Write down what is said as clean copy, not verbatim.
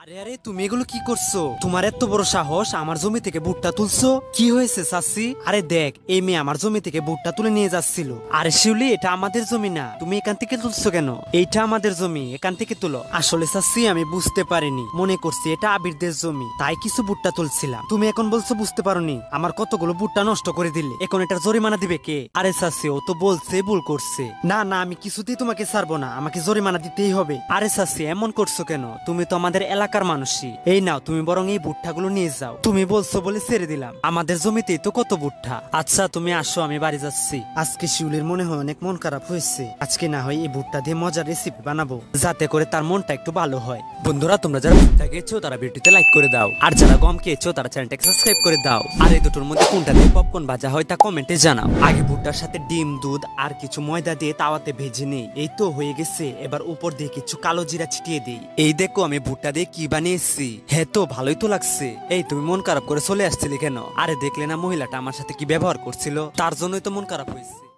আরে আরে তুমি এগুলো কি করছো? তোমার এত বড় সাহস আমার জমি থেকে ভুট্টা তুলছো? কি হয়েছে চাচি? আরে দেখ, এই মেয়ে আমার জমি থেকে ভুট্টা তুলে নিয়ে যাচ্ছিল। আরে শিউলি, এটা আমাদের জমি না, তুমি এখান থেকে তুলছো কেন? এইটা আমাদের জমি, এখান থেকে তুলো। আসলে চাচি আমি বুঝতে পারিনি, মনে করছি এটা আবিরদের জমি, তাই কিছু ভুট্টা তুলছিলাম। তুমি এখন বলছো বুঝতে পারোনি, আমার কতগুলো ভুট্টা নষ্ট করে দিলে, এখন এটার জরিমানা দিবে কে? আরে চাচি, ও তো বলছে ভুল করছে। না না, আমি কিছুতেই তোমাকে ছাড়বো না, আমাকে জরিমানা দিতেই হবে। আরে চাচি, এমন করছো কেন? তুমি তো আমাদের এলাকার মানুষই। এই নাও, তুমি বরং এই ভুট্টাগুলো নিয়ে যাও। তুমি বলছো বলে ছেড়ে দিলাম, আমাদের জমিতেই তো কত ভুট্টা। আচ্ছা তুমি আসো, আমি বাড়ি যাচ্ছি। আজকে শিউলির মনে হয় অনেক মন খারাপ হয়েছে। আজকে না হয় এই ভুট্টা দিয়ে মজার রেসিপি বানাবো, যাতে করে তার মনটা একটু ভালো হয়। বন্ধুরা, তোমরা যারা ভুট্টা খেয়েছো তারা ভিডিওতে লাইক করে দাও, আর যারা গম খেয়েছো তারা চ্যানেলটাকে সাবস্ক্রাইব করে দাও। আর এই দুটোর মধ্যে কোনটা দিয়ে পপকর্ন ভাজা হয় তা কমেন্টে জানাও। আগে ভুট্টার সাথে ডিম, দুধ আর কিছু ময়দা দিয়ে তাওয়াতে ভেজে নেই। এই তো হয়ে গেছে, এবার উপর দিয়ে কিছু কালো জিরা ছিটিয়ে দিই। এই দেখো আমি ভুট্টা দিয়ে কি বানিয়েছি। হ্যাঁ, তো ভালোই তো লাগছে। এই তুমি মন খারাপ করে চলে আসছিলে কেন? আরে দেখলে না মহিলাটা আমার সাথে কি ব্যবহার করছিল, তার জন্যই তো মন খারাপ হয়েছে।